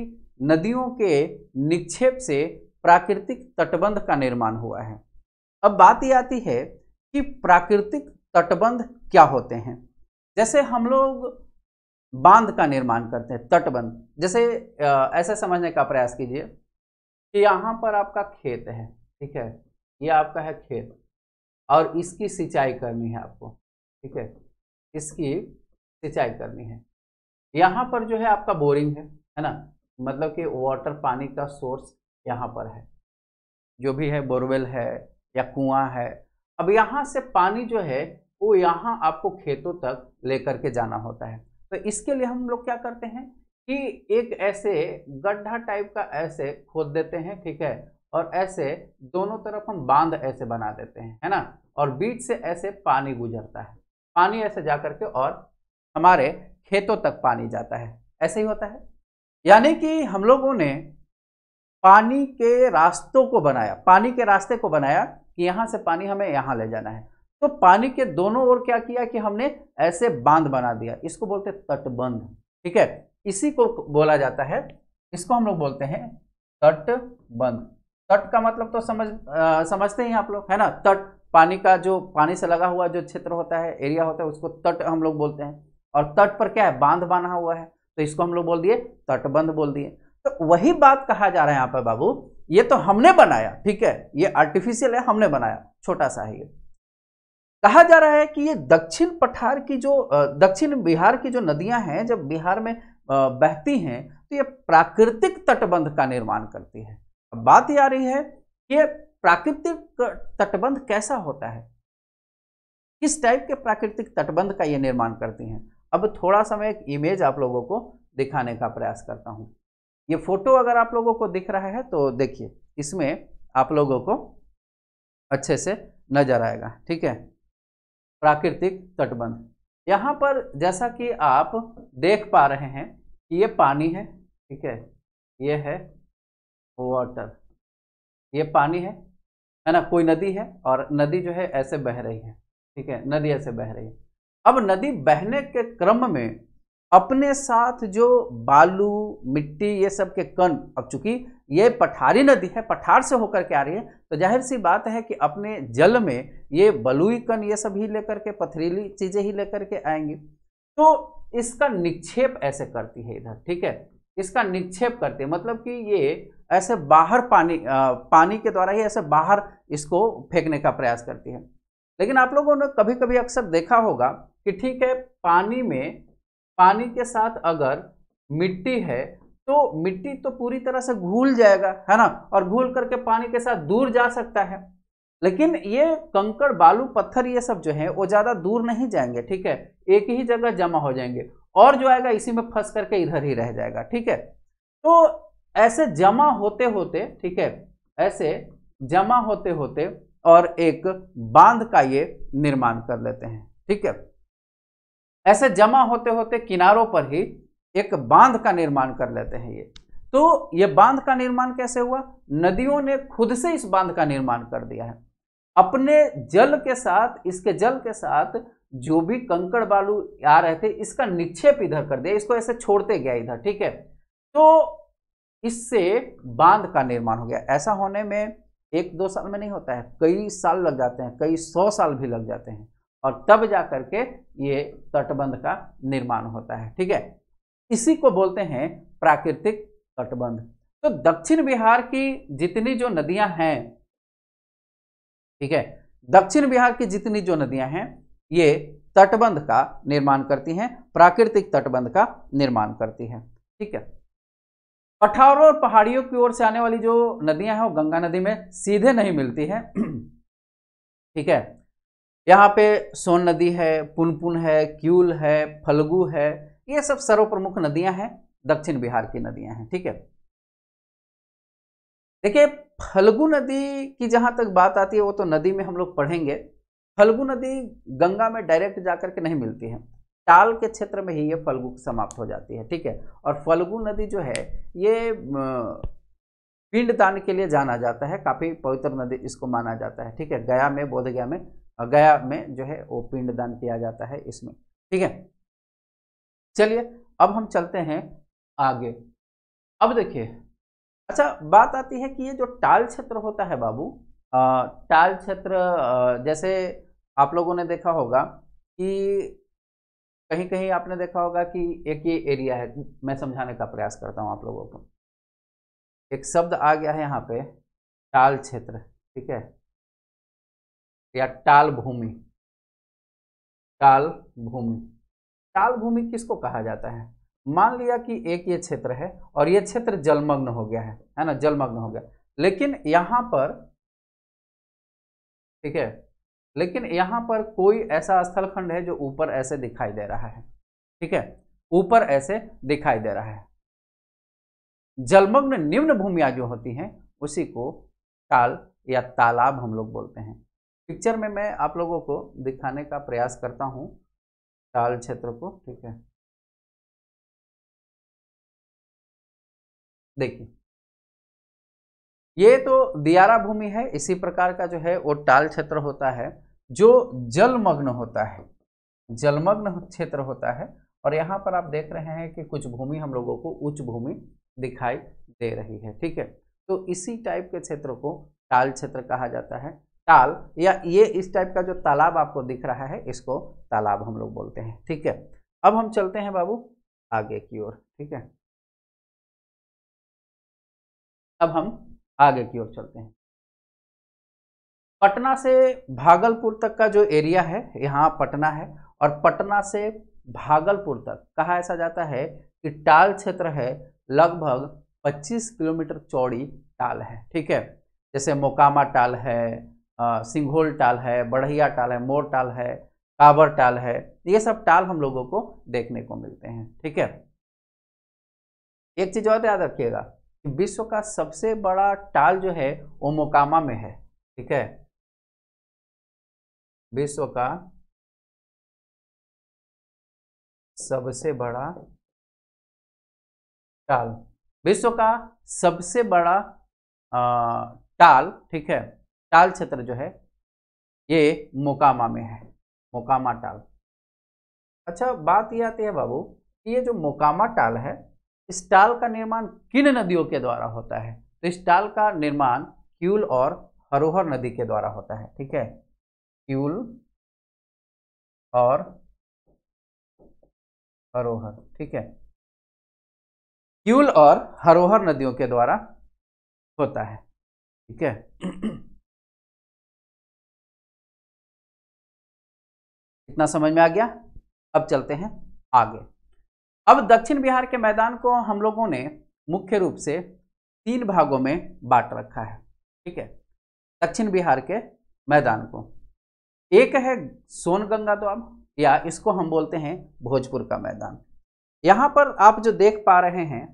नदियों के निक्षेप से प्राकृतिक तटबंध का निर्माण हुआ है। अब बात ये आती है कि प्राकृतिक तटबंध क्या होते हैं। जैसे हम लोग बांध का निर्माण करते हैं, तटबंध। जैसे ऐसा समझने का प्रयास कीजिए कि यहाँ पर आपका खेत है, ठीक है, ये आपका है खेत और इसकी सिंचाई करनी है आपको। ठीक है, इसकी सिंचाई करनी है। यहाँ पर जो है आपका बोरिंग है ना, मतलब कि वाटर, पानी का सोर्स यहाँ पर है, जो भी है बोरवेल है या कुआं है। अब यहाँ से पानी जो है वो यहाँ आपको खेतों तक लेकर के जाना होता है। तो इसके लिए हम लोग क्या करते हैं कि एक ऐसे गड्ढा टाइप का ऐसे खोद देते हैं, ठीक है, और ऐसे दोनों तरफ हम बांध ऐसे बना देते हैं, है ना, और बीच से ऐसे पानी गुजरता है, पानी ऐसे जा करके और हमारे खेतों तक पानी जाता है। ऐसे ही होता है, यानी कि हम लोगों ने पानी के रास्तों को बनाया, पानी के रास्ते को बनाया कि यहाँ से पानी हमें यहाँ ले जाना है। तो पानी के दोनों ओर क्या किया कि हमने ऐसे बांध बना दिया, इसको बोलते हैं तटबंध। ठीक है, इसी को बोला जाता है, इसको हम लोग बोलते हैं तटबंध। तट का मतलब तो समझते हैं आप लोग, है ना। तट पानी का, जो पानी से लगा हुआ जो क्षेत्र होता है, एरिया होता है, उसको तट हम लोग बोलते हैं। और तट पर क्या है, बांध बना हुआ है, तो इसको हम लोग बोल दिए तटबंध बोल दिए। तो वही बात कहा जा रहा है यहाँ पर बाबू, ये तो हमने बनाया, ठीक है, ये आर्टिफिशियल है, हमने बनाया, छोटा सा है ये। कहा जा रहा है कि ये दक्षिण पठार की जो दक्षिण बिहार की जो नदियां हैं, जब बिहार में बहती हैं तो ये प्राकृतिक तटबंध का निर्माण करती है। अब बात ये आ रही है कि ये प्राकृतिक तटबंध कैसा होता है, किस टाइप के प्राकृतिक तटबंध का ये निर्माण करती हैं। अब थोड़ा सा मैं एक इमेज आप लोगों को दिखाने का प्रयास करता हूँ। ये फोटो अगर आप लोगों को दिख रहा है तो देखिए, इसमें आप लोगों को अच्छे से नजर आएगा। ठीक है, प्राकृतिक तटबंध। यहाँ पर जैसा कि आप देख पा रहे हैं कि ये पानी है, ठीक है, ये है वाटर, ये पानी है ना, कोई नदी है और नदी जो है ऐसे बह रही है। ठीक है, नदी ऐसे बह रही है। अब नदी बहने के क्रम में अपने साथ जो बालू, मिट्टी, ये सब के कण, अब चूंकि ये पठारी नदी है, पठार से होकर के आ रही है, तो जाहिर सी बात है कि अपने जल में ये बलुई कण, ये सब ही लेकर के, पथरीली चीजें ही लेकर के आएंगी। तो इसका निक्षेप ऐसे करती है इधर। ठीक है, इसका निक्षेप करती है, मतलब कि ये ऐसे बाहर पानी के द्वारा ही ऐसे बाहर इसको फेंकने का प्रयास करती है। लेकिन आप लोगों ने कभी कभी अक्सर देखा होगा कि ठीक है, पानी के साथ अगर मिट्टी है तो मिट्टी तो पूरी तरह से घुल जाएगा, है ना, और घुल करके पानी के साथ दूर जा सकता है। लेकिन ये कंकड़, बालू, पत्थर, ये सब जो है वो ज्यादा दूर नहीं जाएंगे। ठीक है, एक ही जगह जमा हो जाएंगे और जो आएगा इसी में फंस करके इधर ही रह जाएगा। ठीक है, तो ऐसे जमा होते होते, ठीक है, ऐसे जमा होते होते और एक बांध का ये निर्माण कर लेते हैं। ठीक है, ऐसे जमा होते होते किनारों पर ही एक बांध का निर्माण कर लेते हैं ये। तो ये बांध का निर्माण कैसे हुआ, नदियों ने खुद से इस बांध का निर्माण कर दिया है। अपने जल के साथ, इसके जल के साथ जो भी कंकड़ बालू आ रहे थे, इसका निक्षेप इधर कर दिया, इसको ऐसे छोड़ते गया इधर। ठीक है, तो इससे बांध का निर्माण हो गया। ऐसा होने में 1-2 साल में नहीं होता है, कई साल लग जाते हैं, कई 100 साल भी लग जाते हैं। और तब जा करके ये तटबंध का निर्माण होता है। ठीक है, इसी को बोलते हैं प्राकृतिक तटबंध। तो दक्षिण बिहार की जितनी जो नदियां हैं, ठीक है, दक्षिण बिहार की जितनी जो नदियां हैं ये तटबंध का निर्माण करती हैं, प्राकृतिक तटबंध का निर्माण करती हैं। ठीक है, पठारों और पहाड़ियों की ओर से आने वाली जो नदियां हैं वो गंगा नदी में सीधे नहीं मिलती है। ठीक है, यहाँ पे सोन नदी है, पुनपुन है, क्यूल है, फल्गु है, ये सब सर्वप्रमुख नदियां हैं, दक्षिण बिहार की नदियां हैं। ठीक है, देखिए फल्गु नदी की जहां तक बात आती है वो तो नदी में हम लोग पढ़ेंगे। फल्गु नदी गंगा में डायरेक्ट जाकर के नहीं मिलती है, ताल के क्षेत्र में ही ये फल्गु समाप्त हो जाती है। ठीक है, और फल्गु नदी जो है ये पिंडदान के लिए जाना जाता है, काफी पवित्र नदी इसको माना जाता है। ठीक है, गया में, बोधगया में, गया में जो है वो पिंडदान किया जाता है इसमें। ठीक है, चलिए अब हम चलते हैं आगे। अब देखिए, अच्छा बात आती है कि ये जो टाल क्षेत्र होता है बाबू, टाल क्षेत्र जैसे आप लोगों ने देखा होगा कि कहीं कहीं आपने देखा होगा कि एक ये एरिया है, मैं समझाने का प्रयास करता हूँ आप लोगों को। एक शब्द आ गया है यहाँ पे, टाल क्षेत्र। ठीक है, या टाल भूमि। टाल भूमि, टाल भूमि किसको कहा जाता है? मान लिया कि एक ये क्षेत्र है और ये क्षेत्र जलमग्न हो गया है ना, जलमग्न हो गया, लेकिन यहाँ पर, ठीक है, लेकिन यहाँ पर कोई ऐसा स्थलखंड है जो ऊपर ऐसे दिखाई दे रहा है। ठीक है, ऊपर ऐसे दिखाई दे रहा है। जलमग्न निम्न भूमियां जो होती हैं उसी को टाल या तालाब हम लोग बोलते हैं। पिक्चर में मैं आप लोगों को दिखाने का प्रयास करता हूँ टाल क्षेत्र को। ठीक है, देखिए ये तो दियारा भूमि है, इसी प्रकार का जो है वो टाल क्षेत्र होता है जो जलमग्न होता है, जलमग्न क्षेत्र होता है। और यहाँ पर आप देख रहे हैं कि कुछ भूमि हम लोगों को उच्च भूमि दिखाई दे रही है। ठीक है, तो इसी टाइप के क्षेत्र को टाल क्षेत्र कहा जाता है। टाल या ये इस टाइप का जो तालाब आपको दिख रहा है इसको तालाब हम लोग बोलते हैं। ठीक है, अब हम चलते हैं बाबू आगे की ओर। ठीक है, अब हम आगे की ओर चलते हैं। पटना से भागलपुर तक का जो एरिया है, यहाँ पटना है, और पटना से भागलपुर तक कहा ऐसा जाता है कि टाल क्षेत्र है, लगभग 25 किलोमीटर चौड़ी टाल है। ठीक है, जैसे मोकामा टाल है, सिंघोल टाल है, बढ़िया टाल है, मोर टाल है, काबर टाल है, ये सब टाल हम लोगों को देखने को मिलते हैं। ठीक है, एक चीज और याद रखिएगा कि विश्व का सबसे बड़ा टाल जो है वो मोकामा में है। ठीक है, विश्व का सबसे बड़ा टाल, विश्व का सबसे बड़ा टाल, ठीक है, टाल क्षेत्र जो है ये मोकामा में है, मोकामा टाल। अच्छा बात ये आती है बाबू कि ये जो मोकामा टाल है, इस टाल का निर्माण किन नदियों के द्वारा होता है? तो इस टाल का निर्माण क्यूल और हरोहर नदी के द्वारा होता है। ठीक है, क्यूल और हरोहर। ठीक है, क्यूल और हरोहर नदियों के द्वारा होता है। ठीक है, इतना समझ में आ गया। अब चलते हैं आगे। अब दक्षिण बिहार के मैदान को हम लोगों ने मुख्य रूप से 3 भागों में बांट रखा है। ठीक है, दक्षिण बिहार के मैदान को, एक है सोनगंगा दोआब या इसको हम बोलते हैं भोजपुर का मैदान। यहां पर आप जो देख पा रहे हैं,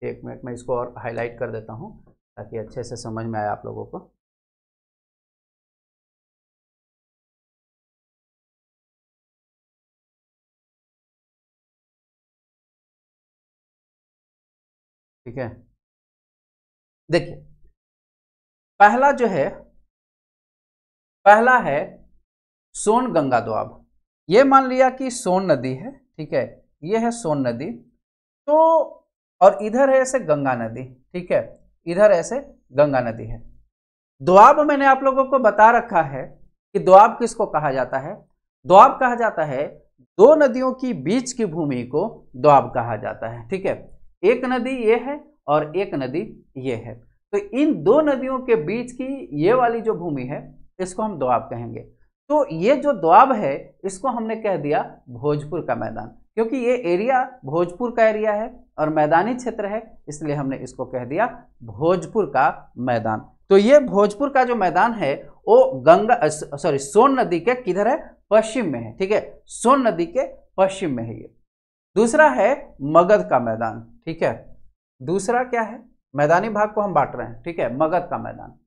एक मिनट में इसको और हाईलाइट कर देता हूं ताकि अच्छे से समझ में आए आप लोगों को। ठीक है, देखिए पहला जो है, पहला है सोनगंगा दोआब। ये मान लिया कि सोन नदी है, ठीक है, ये है सोन नदी, तो और इधर है ऐसे गंगा नदी, ठीक है, इधर ऐसे गंगा नदी है। दोआब मैंने आप लोगों को बता रखा है कि दोआब किसको कहा जाता है। दोआब कहा जाता है दो नदियों की बीच की भूमि को दोआब कहा जाता है, ठीक है। एक नदी ये है और एक नदी ये है, तो इन दो नदियों के बीच की ये वाली जो भूमि है इसको हम दोआब कहेंगे। तो ये जो दोआब है इसको हमने कह दिया भोजपुर का मैदान, क्योंकि ये एरिया भोजपुर का एरिया है और मैदानी क्षेत्र है, इसलिए हमने इसको कह दिया भोजपुर का मैदान। तो ये भोजपुर का जो मैदान है वो सोन नदी के किधर है, पश्चिम में है, ठीक है, सोन नदी के पश्चिम में है ये। दूसरा है मगध का मैदान, ठीक है, दूसरा क्या है, मैदानी भाग को हम बांट रहे हैं, ठीक है, मगध का मैदान।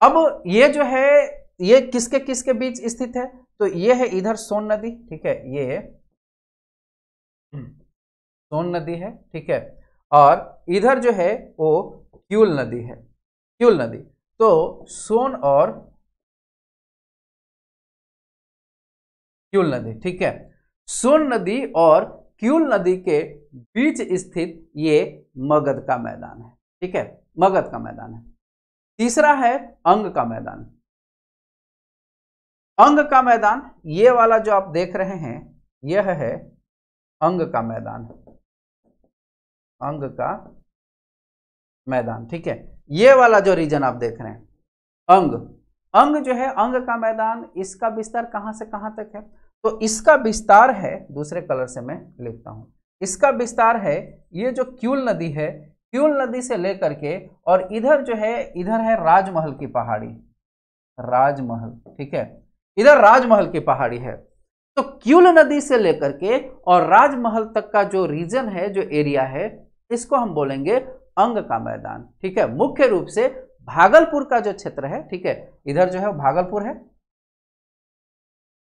अब ये जो है ये किसके किसके बीच स्थित है, तो ये है इधर सोन नदी, ठीक है, ये सोन नदी है, ठीक है, और इधर जो है वो क्यूल नदी है, क्यूल नदी। तो सोन और क्यूल नदी, ठीक है, सोन नदी और क्यूल नदी के बीच स्थित ये मगध का मैदान है, ठीक है, मगध का मैदान है। तीसरा है अंग का मैदान। अंग का मैदान ये वाला जो आप देख रहे हैं यह है अंग का मैदान, अंग का मैदान, ठीक है, ये वाला जो रीजन आप देख रहे हैं अंग, अंग जो है अंग का मैदान, इसका विस्तार कहां से कहां तक है, तो इसका विस्तार है, दूसरे कलर से मैं लिखता हूं, इसका विस्तार है ये जो क्यूल नदी है, क्यूल नदी से लेकर के और इधर जो है इधर है राजमहल की पहाड़ी, राजमहल, ठीक है, इधर राजमहल की पहाड़ी है। तो क्यूल नदी से लेकर के और राजमहल तक का जो रीजन है, जो एरिया है, इसको हम बोलेंगे अंग का मैदान, ठीक है। मुख्य रूप से भागलपुर का जो क्षेत्र है, ठीक है, इधर जो है भागलपुर है,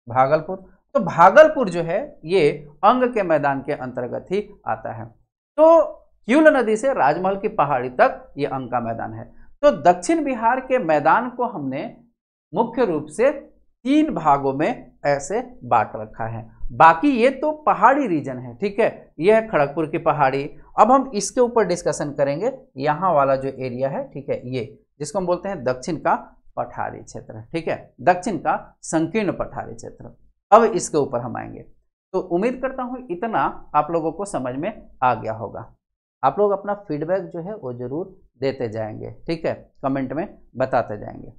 भागलपुर, तो भागलपुर जो है ये अंग के मैदान के अंतर्गत ही आता है। तो क्यूल नदी से राजमहल की पहाड़ी तक ये अंग का मैदान है। तो दक्षिण बिहार के मैदान को हमने मुख्य रूप से 3 भागों में ऐसे बांट रखा है। बाकी ये तो पहाड़ी रीजन है, ठीक है, ये है खड़गपुर की पहाड़ी। अब हम इसके ऊपर डिस्कशन करेंगे, यहाँ वाला जो एरिया है, ठीक है, ये जिसको हम बोलते हैं दक्षिण का पठारी क्षेत्र, ठीक है, दक्षिण का संकीर्ण पठारी क्षेत्र। अब इसके ऊपर हम आएंगे। तो उम्मीद करता हूं इतना आप लोगों को समझ में आ गया होगा। आप लोग अपना फीडबैक जो है वो जरूर देते जाएंगे, ठीक है, कमेंट में बताते जाएंगे।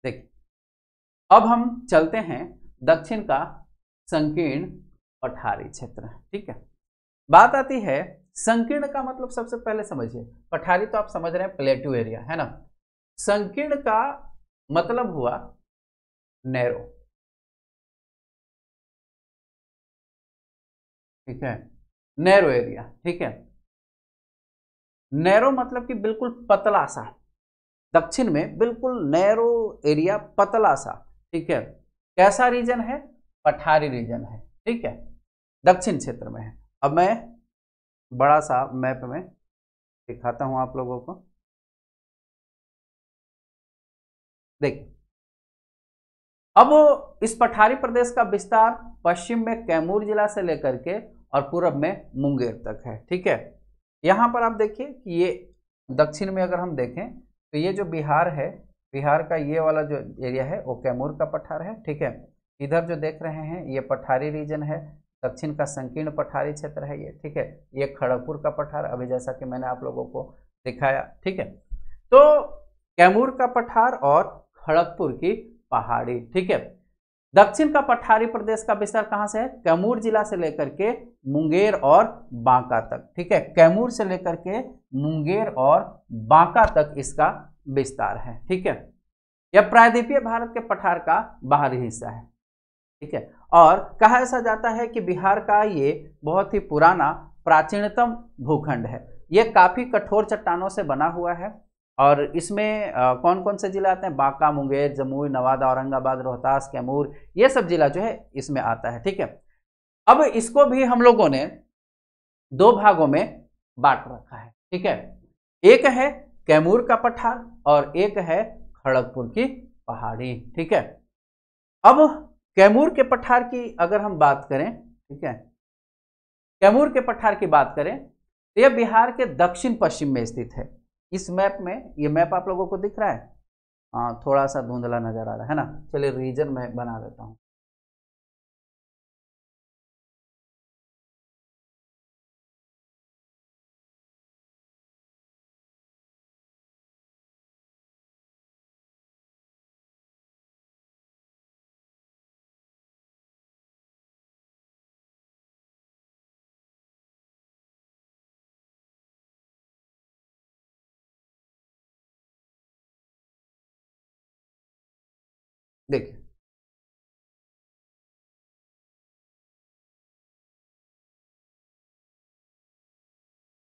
देखिए अब हम चलते हैं दक्षिण का संकीर्ण पठारी क्षेत्र, ठीक है। बात आती है संकीर्ण का मतलब, सबसे पहले समझिए, पठारी तो आप समझ रहे हैं प्लेट्यू एरिया है ना, संकीर्ण का मतलब हुआ नैरो, ठीक है, नैरो एरिया, ठीक है, नैरो मतलब कि बिल्कुल पतला सा, दक्षिण में बिल्कुल नैरो एरिया, पतला सा, ठीक है, कैसा रीजन है, पठारी रीजन है, ठीक है, दक्षिण क्षेत्र में है। अब मैं बड़ा सा मैप में दिखाता हूं आप लोगों को, देखिए अब इस पठारी प्रदेश का विस्तार पश्चिम में कैमूर जिला से लेकर के और पूर्व में मुंगेर तक है, ठीक है। यहाँ पर आप देखिए कि ये दक्षिण में अगर हम देखें तो ये जो बिहार है, बिहार का ये वाला जो एरिया है वो कैमूर का पठार है, ठीक है। इधर जो देख रहे हैं ये पठारी रीजन है, दक्षिण का संकीर्ण पठारी क्षेत्र है ये, ठीक है, ये खड़गपुर का पठार, अभी जैसा कि मैंने आप लोगों को दिखाया, ठीक है। तो कैमूर का पठार और खड़गपुर की पहाड़ी, ठीक है। दक्षिण का पठारी प्रदेश का विस्तार कहां से है, कैमूर जिला से लेकर के मुंगेर और बांका तक, ठीक है, कैमूर से लेकर के मुंगेर और बांका तक इसका विस्तार है, ठीक है। यह प्रायद्वीपीय भारत के पठार का बाहरी हिस्सा है, ठीक है। और कहा ऐसा जाता है कि बिहार का ये बहुत ही पुराना प्राचीनतम भूखंड है। यह काफी कठोर चट्टानों से बना हुआ है और इसमें कौन कौन से जिला आते हैं, बांका, मुंगेर, जमुई, नवादा, औरंगाबाद, रोहतास, कैमूर, ये सब जिला जो है इसमें आता है, ठीक है। अब इसको भी हम लोगों ने दो भागों में बांट रखा है, ठीक है। एक है कैमूर का पठार और एक है खड़गपुर की पहाड़ी, ठीक है। अब कैमूर के पठार की अगर हम बात करें, ठीक है, कैमूर के पठार की बात करें तो यह बिहार के दक्षिण पश्चिम में स्थित है। इस मैप में, ये मैप आप लोगों को दिख रहा है, हाँ थोड़ा सा धुंधला नजर आ रहा है ना, चलिए रीजन में बना देता हूँ। देखिए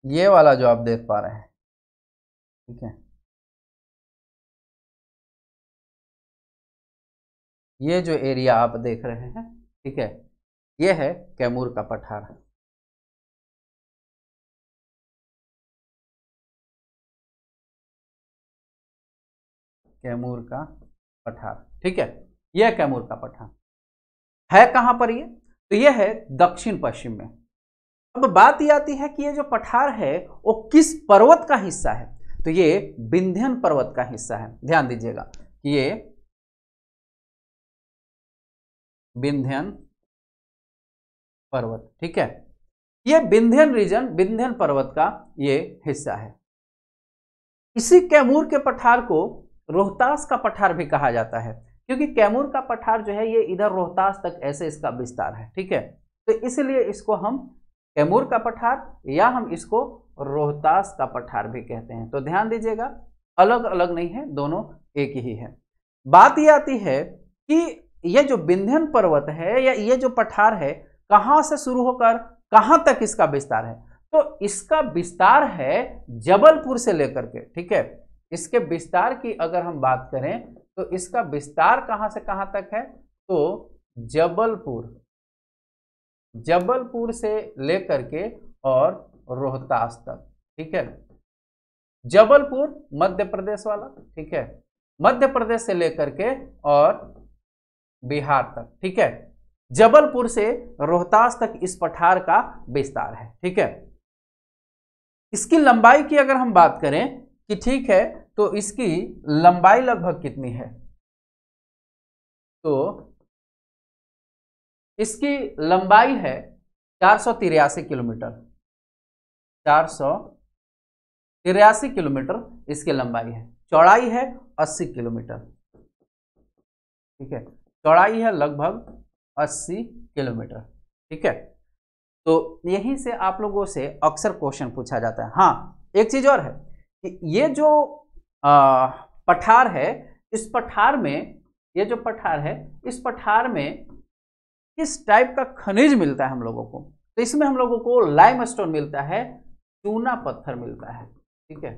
ये वाला जो आप देख पा रहे हैं, ठीक है, ये जो एरिया आप देख रहे हैं, ठीक है, ये है कैमूर का पठार। कैमूर का पठार, ठीक है, यह कैमूर का पठार है। कहां पर ये? तो यह है दक्षिण पश्चिम में। अब बात ये आती है कि ये जो पठार है वो किस पर्वत का हिस्सा है? तो ये विंध्यन पर्वत का हिस्सा है। ध्यान दीजिएगा कि ये विंध्यन पर्वत, ठीक है, ये विंध्यन रीजन, विंध्यन पर्वत का ये हिस्सा है। इसी कैमूर के पठार को रोहतास का पठार भी कहा जाता है, क्योंकि कैमूर का पठार जो है ये इधर रोहतास तक ऐसे इसका विस्तार है, ठीक है। तो इसलिए इसको हम कैमूर का पठार या हम इसको रोहतास का पठार भी कहते हैं। तो ध्यान दीजिएगा, अलग अलग नहीं है, दोनों एक ही है। बात ये आती है कि ये जो विंध्यन पर्वत है या ये जो पठार है, कहां से शुरू होकर कहां तक इसका विस्तार है? तो इसका विस्तार है जबलपुर से लेकर के, ठीक है। इसके विस्तार की अगर हम बात करें तो इसका विस्तार कहां से कहां तक है? तो जबलपुर से लेकर के और रोहतास तक, ठीक है। जबलपुर मध्य प्रदेश वाला, ठीक है, मध्य प्रदेश से लेकर के और बिहार तक, ठीक है। जबलपुर से रोहतास तक इस पठार का विस्तार है, ठीक है। इसकी लंबाई की अगर हम बात करें कि ठीक है, तो इसकी लंबाई लगभग कितनी है? तो इसकी लंबाई है 483 किलोमीटर। 483 किलोमीटर इसकी लंबाई है। चौड़ाई है 80 किलोमीटर, ठीक है, चौड़ाई है लगभग 80 किलोमीटर, ठीक है। तो यहीं से आप लोगों से अक्सर क्वेश्चन पूछा जाता है। हाँ, एक चीज और है कि ये जो पठार है, इस पठार में, ये जो पठार है, इस पठार में किस टाइप का खनिज मिलता है हम लोगों को? तो इसमें हम लोगों को लाइमस्टोन मिलता है, चूना पत्थर मिलता है, ठीक है।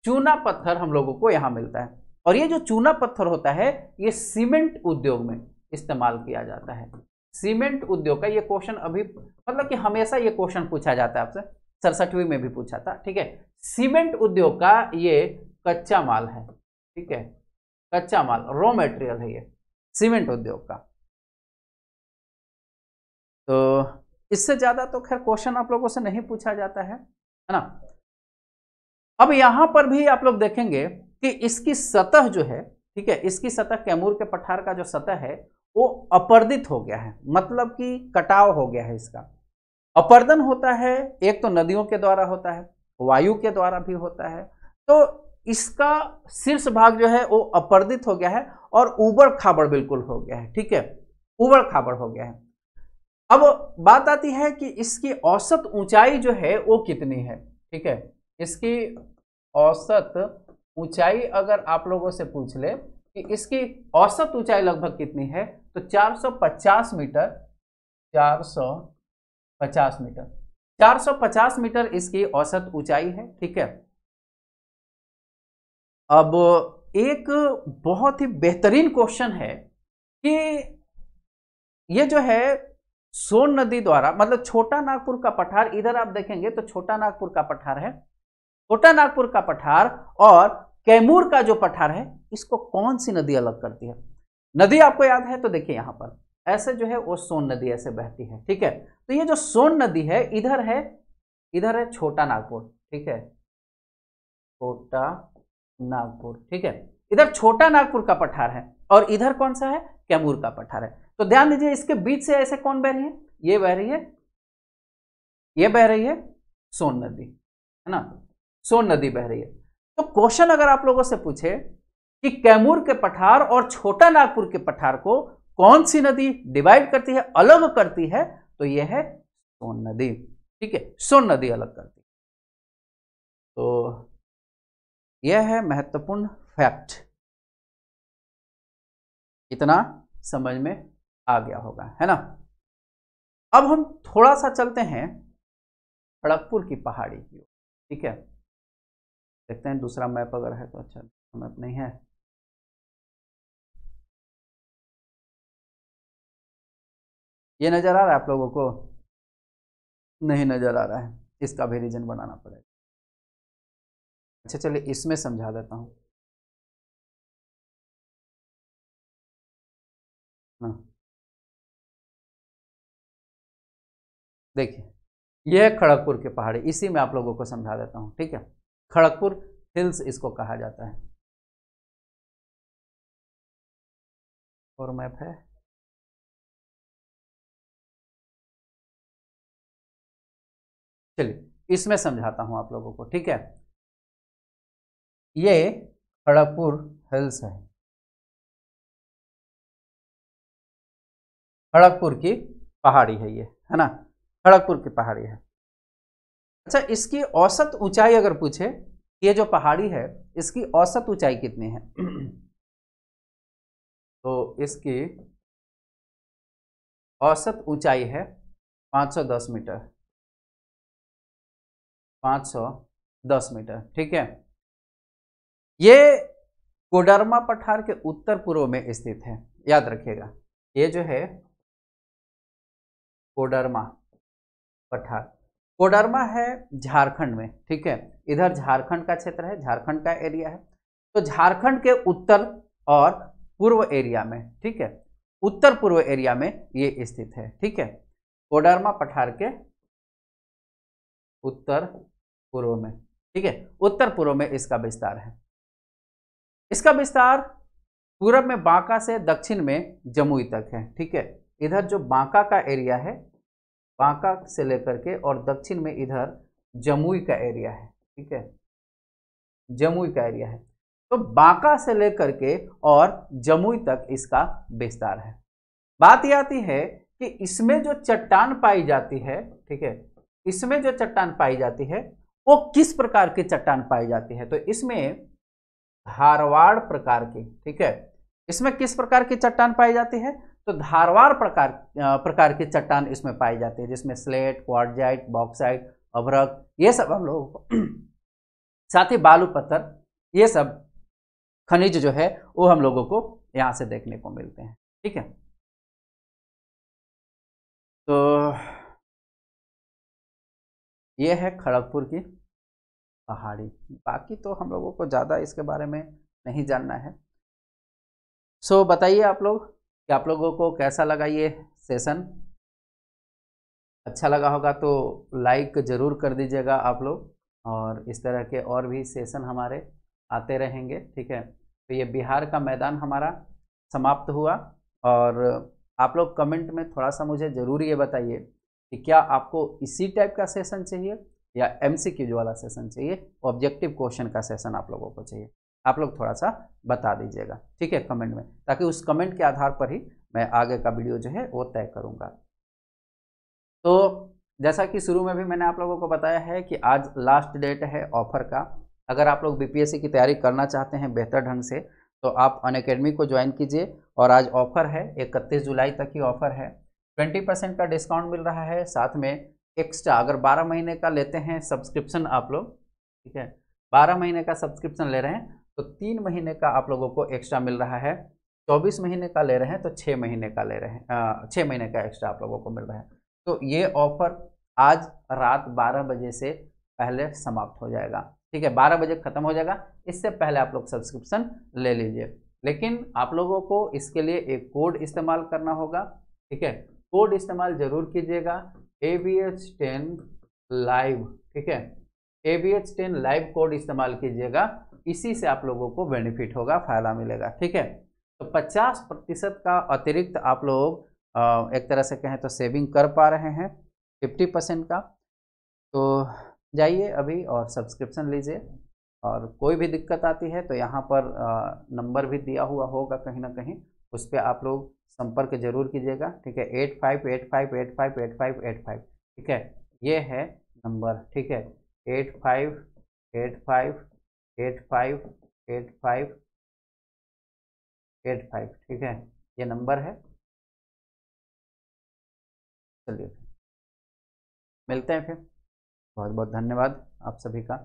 चूना पत्थर हम लोगों को यहां मिलता है। और ये जो चूना पत्थर होता है, ये सीमेंट उद्योग में इस्तेमाल किया जाता है। सीमेंट उद्योग का ये क्वेश्चन अभी, मतलब कि हमेशा ये क्वेश्चन पूछा जाता है आपसे, 67वीं में भी पूछा था, ठीक है। सीमेंट उद्योग का ये कच्चा माल है, ठीक है, कच्चा माल, रॉ मटेरियल है ये सीमेंट उद्योग का। तो इससे ज्यादा तो खैर क्वेश्चन आप लोगों से नहीं पूछा जाता है ना। अब यहां पर भी आप लोग देखेंगे कि इसकी सतह जो है, ठीक है, इसकी सतह, कैमूर के पठार का जो सतह है वो अपर्दित हो गया है, मतलब कि कटाव हो गया है इसका। अपर्दन होता है, एक तो नदियों के द्वारा होता है, वायु के द्वारा भी होता है। तो इसका शीर्ष भाग जो है वो अपर्दित हो गया है और ऊबड़ खाबड़ बिल्कुल हो गया है, ठीक है, ऊबड़ खाबड़ हो गया है। अब बात आती है कि इसकी औसत ऊंचाई जो है वो कितनी है, ठीक है। इसकी औसत ऊंचाई अगर आप लोगों से पूछ ले कि इसकी औसत ऊंचाई लगभग कितनी है, तो 450 मीटर, 450 मीटर, 450 मीटर इसकी औसत ऊंचाई है, ठीक है। अब एक बहुत ही बेहतरीन क्वेश्चन है कि ये जो है सोन नदी द्वारा, मतलब छोटा नागपुर का पठार, इधर आप देखेंगे तो छोटा नागपुर का पठार है, छोटा नागपुर का पठार और कैमूर का जो पठार है, इसको कौन सी नदी अलग करती है? नदी आपको याद है तो देखिए यहां पर ऐसे जो है वो सोन नदी ऐसे बहती है, ठीक है। तो ये जो सोन नदी है, इधर है छोटा नागपुर, ठीक है, छोटा नागपुर, ठीक है, इधर छोटा नागपुर का पठार है और इधर कौन सा है? कैमूर का पठार है। तो ध्यान दीजिए इसके बीच से ऐसे कौन बह रही है? ये बह रही है, ये बह रही है सोन नदी, है ना, सोन नदी बह रही है। तो क्वेश्चन अगर आप लोगों से पूछे कि कैमूर के पठार और छोटा नागपुर के पठार को कौन सी नदी डिवाइड करती है, अलग करती है, तो यह है सोन नदी, ठीक है, सोन नदी अलग करती है। तो यह है महत्वपूर्ण फैक्ट, इतना समझ में आ गया होगा, है ना। अब हम थोड़ा सा चलते हैं खड़गपुर की पहाड़ी की ओर, ठीक है, देखते हैं दूसरा मैप अगर है तो अच्छा, मैप नहीं है। ये नजर आ रहा है आप लोगों को? नहीं नजर आ रहा है, इसका भी रीजन बनाना पड़ेगा। अच्छा चलिए इसमें समझा देता हूँ। देखिए यह है खड़गपुर की पहाड़ी, इसी में आप लोगों को समझा देता हूँ, ठीक है। खड़गपुर हिल्स इसको कहा जाता है, और मैप है, चलिए इसमें समझाता हूं आप लोगों को, ठीक है। ये खड़गपुर हिल्स है, खड़गपुर की पहाड़ी है ये, है ना, खड़गपुर की पहाड़ी है। अच्छा इसकी औसत ऊंचाई अगर पूछे, ये जो पहाड़ी है इसकी औसत ऊंचाई कितनी है? तो इसकी औसत ऊंचाई है 510 मीटर, 510 मीटर, ठीक है। ये कोडरमा पठार के उत्तर पूर्व में स्थित है, याद रखिएगा, ये जो है कोडरमा पठार, कोडरमा है झारखंड में, ठीक है, इधर झारखंड का क्षेत्र है, झारखंड का एरिया है। तो झारखंड के उत्तर और पूर्व एरिया में, ठीक है, उत्तर पूर्व एरिया में ये स्थित है, ठीक है, कोडरमा पठार के उत्तर पूर्व में, ठीक है, उत्तर पूर्व में इसका विस्तार है। इसका विस्तार पूरब में बांका से दक्षिण में जमुई तक है, ठीक है। इधर जो बांका का एरिया है, बांका से लेकर के और दक्षिण में इधर जमुई का एरिया है, ठीक है, जमुई का एरिया है। तो बांका से लेकर के और जमुई तक इसका विस्तार है। बात यह आती है कि इसमें जो चट्टान पाई जाती है, ठीक है, इसमें जो चट्टान पाई जाती है वो किस प्रकार की चट्टान पाई जाती है? तो इसमें धारवाड़ प्रकार की, ठीक है, इसमें किस प्रकार की चट्टान पाई जाती है? तो धारवाड़ प्रकार की चट्टान इसमें पाई जाती है, जिसमें स्लेट, क्वार्टजाइट, बॉक्साइट, अभ्रक, ये सब हम लोग साथ ही बालू पत्थर, ये सब खनिज जो है वो हम लोगों को यहां से देखने को मिलते हैं, ठीक है। तो ये है खड़गपुर की पहाड़ी, बाकी तो हम लोगों को ज़्यादा इसके बारे में नहीं जानना है। सो बताइए आप लोग कि आप लोगों को कैसा लगा ये सेशन। अच्छा लगा होगा तो लाइक ज़रूर कर दीजिएगा आप लोग, और इस तरह के और भी सेशन हमारे आते रहेंगे, ठीक है। तो ये बिहार का मैदान हमारा समाप्त हुआ, और आप लोग कमेंट में थोड़ा सा मुझे ज़रूर ये बताइए कि क्या आपको इसी टाइप का सेशन चाहिए या MCQ वाला सेशन चाहिए, ऑब्जेक्टिव क्वेश्चन का सेशन आप लोगों को चाहिए। आप लोग थोड़ा सा बता दीजिएगा, ठीक है, कमेंट में, ताकि उस कमेंट के आधार पर ही मैं आगे का वीडियो जो है वो तय करूँगा। तो जैसा कि शुरू में भी मैंने आप लोगों को बताया है कि आज लास्ट डेट है ऑफर का। अगर आप लोग BPSC की तैयारी करना चाहते हैं बेहतर ढंग से, तो आप अनअकैडमी को ज्वाइन कीजिए, और आज ऑफर है, 31 जुलाई तक ही ऑफर है, 20% का डिस्काउंट मिल रहा है, साथ में एक्स्ट्रा अगर 12 महीने का लेते हैं सब्सक्रिप्शन आप लोग, ठीक है, 12 महीने का सब्सक्रिप्शन ले रहे हैं तो 3 महीने का आप लोगों को एक्स्ट्रा मिल रहा है 24 महीने का ले रहे हैं तो 6 महीने का ले रहे हैं, 6 महीने का एक्स्ट्रा आप लोगों को मिल रहा है। तो ये ऑफर आज रात 12 बजे से पहले समाप्त हो जाएगा, ठीक है, 12 बजे खत्म हो जाएगा। इससे पहले आप लोग सब्सक्रिप्शन ले लीजिए, लेकिन आप लोगों को इसके लिए एक कोड इस्तेमाल करना होगा, ठीक है। कोड इस्तेमाल जरूर कीजिएगा, ABH10 लाइव, ठीक है, ABH10 लाइव कोड इस्तेमाल कीजिएगा, इसी से आप लोगों को बेनिफिट होगा, फायदा मिलेगा, ठीक है। तो 50% का अतिरिक्त आप लोग एक तरह से कहें तो सेविंग कर पा रहे हैं 50% का। तो जाइए अभी और सब्सक्रिप्शन लीजिए, और कोई भी दिक्कत आती है तो यहाँ पर नंबर भी दिया हुआ होगा कहीं ना कहीं, उस पर आप लोग संपर्क जरूर कीजिएगा, ठीक है, 8585858585, ठीक है, ये है नंबर, ठीक है, 8585858585, ठीक है, ये नंबर है। चलिए मिलते हैं फिर, बहुत बहुत धन्यवाद आप सभी का।